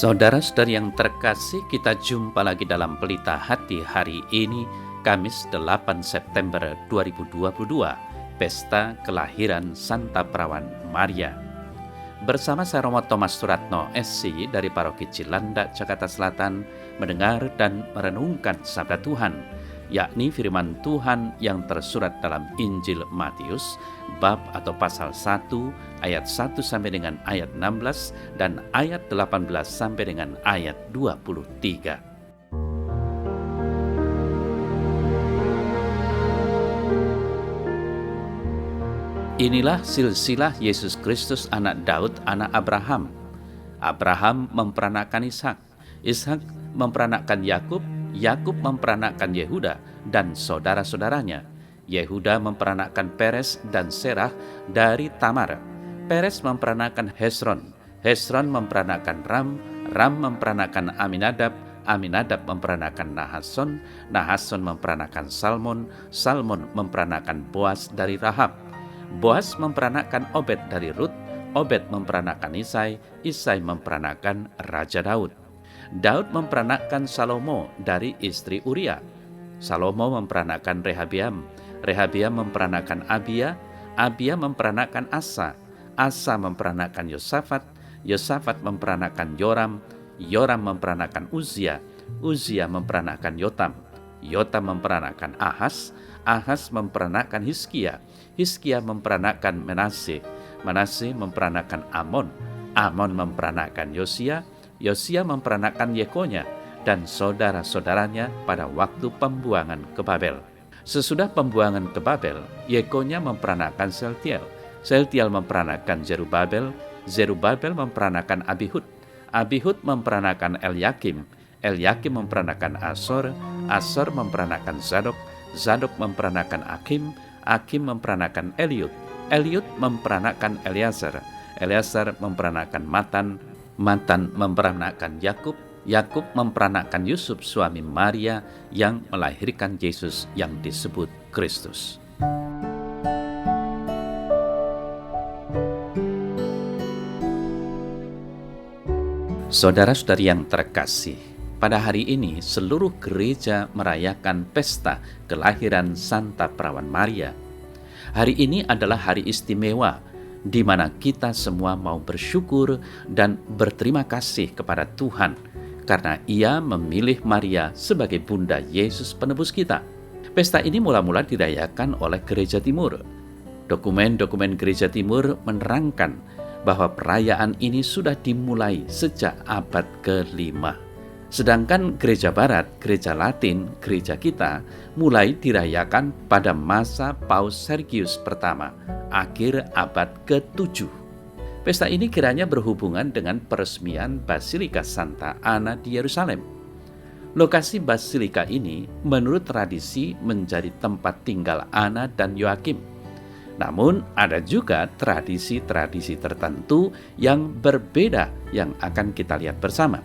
Saudara-saudari yang terkasih, kita jumpa lagi dalam Pelita Hati hari ini, Kamis 8 September 2022, Pesta Kelahiran Santa Perawan Maria. Bersama saya Romo Thomas Suratno, SC dari Paroki Cilandak, Jakarta Selatan, mendengar dan merenungkan sabda Tuhan, yakni firman Tuhan yang tersurat dalam Injil Matius, bab atau pasal 1, ayat 1 sampai dengan ayat 16, dan ayat 18 sampai dengan ayat 23. Inilah silsilah Yesus Kristus anak Daud, anak Abraham. Abraham memperanakkan Ishak, Ishak memperanakkan Yakub, Yakub memperanakkan Yehuda dan saudara-saudaranya. Yehuda memperanakkan Peres dan Serah dari Tamar. Peres memperanakkan Hesron, Hesron memperanakkan Ram, Ram memperanakkan Aminadab, Aminadab memperanakkan Nahason, Nahason memperanakkan Salmon, Salmon memperanakkan Boas dari Rahab. Boas memperanakkan Obed dari Rut, Obed memperanakkan Isai, Isai memperanakkan Raja Daud. Daud memperanakkan Salomo dari istri Uria. Salomo memperanakkan Rehabiam, Rehabiam memperanakkan Abia, Abia memperanakkan Asa, Asa memperanakkan Yosafat, Yosafat memperanakkan Yoram, Yoram memperanakkan Uzia, Uzia memperanakkan Yotam, Yotam memperanakkan Ahas, Ahas memperanakkan Hizkia, Hizkia memperanakkan Manase, Manase memperanakkan Amon, Amon memperanakkan Yosia, Yosia memperanakkan Yekonya dan saudara-saudaranya pada waktu pembuangan ke Babel. Sesudah pembuangan ke Babel, Yekonya memperanakkan Seltiel, Seltiel memperanakkan Zerubabel, Zerubabel memperanakkan Abihud, Abihud memperanakkan Elyakim, Elyakim memperanakkan Asor, Asor memperanakkan Zadok, Zadok memperanakkan Akim, Akim memperanakkan Eliud, Eliud memperanakkan Eleazar, Eleazar memperanakkan Matan, Matan memperanakkan Yakub, Yakub memperanakkan Yusuf suami Maria yang melahirkan Yesus yang disebut Kristus. Saudara-saudari yang terkasih, pada hari ini seluruh gereja merayakan pesta kelahiran Santa Perawan Maria. Hari ini adalah hari istimewa di mana kita semua mau bersyukur dan berterima kasih kepada Tuhan karena Ia memilih Maria sebagai Bunda Yesus penebus kita. Pesta ini mula-mula dirayakan oleh Gereja Timur. Dokumen-dokumen Gereja Timur menerangkan bahwa perayaan ini sudah dimulai sejak abad ke-5. Sedangkan Gereja Barat, Gereja Latin, gereja kita mulai dirayakan pada masa Paus Sergius pertama, akhir abad ke-7. Pesta ini kiranya berhubungan dengan peresmian Basilika Santa Anna di Yerusalem. Lokasi basilika ini menurut tradisi menjadi tempat tinggal Anna dan Yoakim. Namun ada juga tradisi-tradisi tertentu yang berbeda yang akan kita lihat bersama.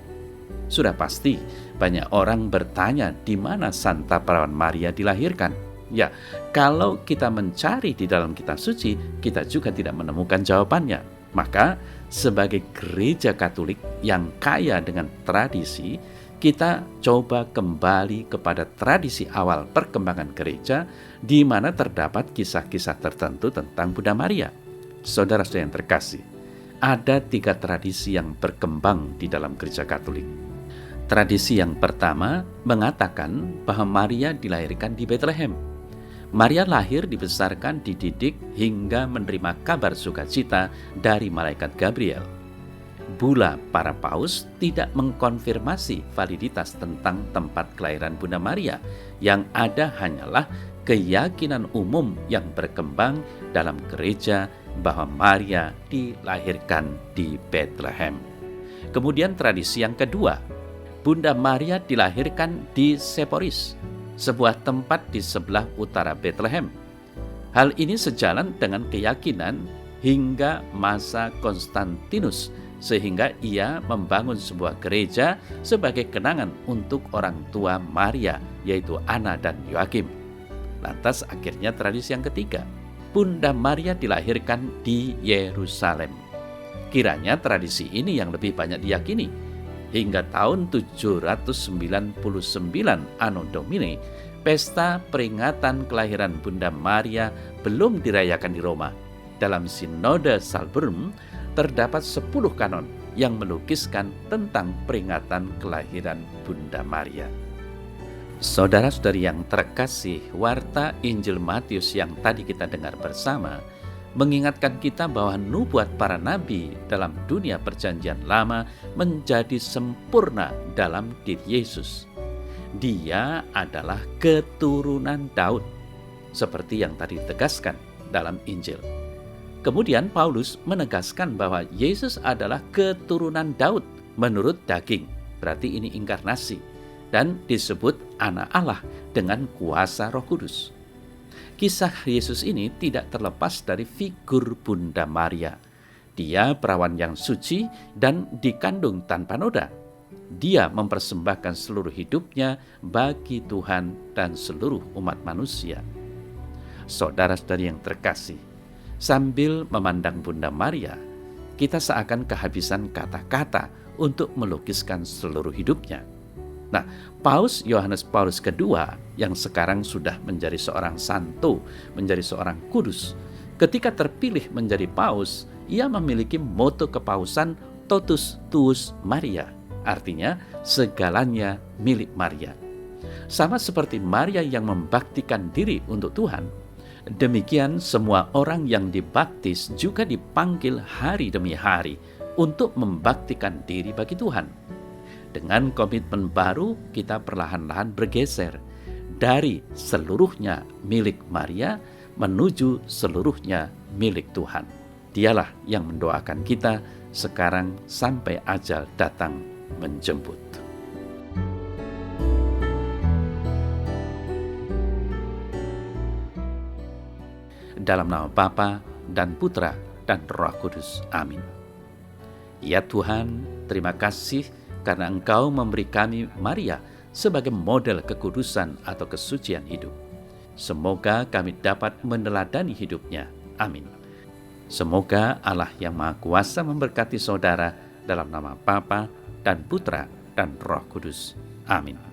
Sudah pasti banyak orang bertanya di mana Santa Perawan Maria dilahirkan. Ya, kalau kita mencari di dalam kitab suci, kita juga tidak menemukan jawabannya. Maka sebagai gereja Katolik yang kaya dengan tradisi, kita coba kembali kepada tradisi awal perkembangan gereja di mana terdapat kisah-kisah tertentu tentang Bunda Maria. Saudara-saudara yang terkasih, ada 3 tradisi yang berkembang di dalam gereja Katolik. Tradisi yang pertama mengatakan bahwa Maria dilahirkan di Bethlehem. Maria lahir, dibesarkan, dididik hingga menerima kabar sukacita dari malaikat Gabriel. Bula para paus tidak mengkonfirmasi validitas tentang tempat kelahiran Bunda Maria. Yang ada hanyalah keyakinan umum yang berkembang dalam gereja bahwa Maria dilahirkan di Bethlehem. Kemudian tradisi yang kedua, Bunda Maria dilahirkan di Seporis, sebuah tempat di sebelah utara Bethlehem. Hal ini sejalan dengan keyakinan hingga masa Konstantinus, sehingga ia membangun sebuah gereja sebagai kenangan untuk orang tua Maria, yaitu Anna dan Yoakim. Lantas akhirnya tradisi yang ketiga, Bunda Maria dilahirkan di Yerusalem. Kiranya tradisi ini yang lebih banyak diyakini, hingga tahun 799 Anno Domini, pesta peringatan kelahiran Bunda Maria belum dirayakan di Roma. Dalam Sinode Salzburg terdapat 10 kanon yang melukiskan tentang peringatan kelahiran Bunda Maria. Saudara-saudari yang terkasih, warta Injil Matius yang tadi kita dengar bersama mengingatkan kita bahwa nubuat para nabi dalam dunia perjanjian lama menjadi sempurna dalam diri Yesus. Dia adalah keturunan Daud, seperti yang tadi ditegaskan dalam Injil. Kemudian Paulus menegaskan bahwa Yesus adalah keturunan Daud menurut daging, berarti ini inkarnasi, dan disebut anak Allah dengan kuasa Roh Kudus. Kisah Yesus ini tidak terlepas dari figur Bunda Maria. Dia perawan yang suci dan dikandung tanpa noda. Dia mempersembahkan seluruh hidupnya bagi Tuhan dan seluruh umat manusia. Saudara-saudari yang terkasih, sambil memandang Bunda Maria, kita seakan kehabisan kata-kata untuk melukiskan seluruh hidupnya. Nah, Paus Yohanes Paulus II yang sekarang sudah menjadi seorang santo, menjadi seorang kudus, ketika terpilih menjadi paus, ia memiliki moto kepausan Totus Tuus Maria, artinya segalanya milik Maria. Sama seperti Maria yang membaktikan diri untuk Tuhan, demikian semua orang yang dibaptis juga dipanggil hari demi hari untuk membaktikan diri bagi Tuhan. Dengan komitmen baru, kita perlahan-lahan bergeser dari seluruhnya milik Maria menuju seluruhnya milik Tuhan. Dialah yang mendoakan kita sekarang sampai ajal datang menjemput. Dalam nama Bapa dan Putra dan Roh Kudus. Amin. Ya Tuhan, terima kasih karena Engkau memberi kami Maria sebagai model kekudusan atau kesucian hidup. Semoga kami dapat meneladani hidupnya. Amin. Semoga Allah yang Maha Kuasa memberkati saudara dalam nama Bapa dan Putra dan Roh Kudus. Amin.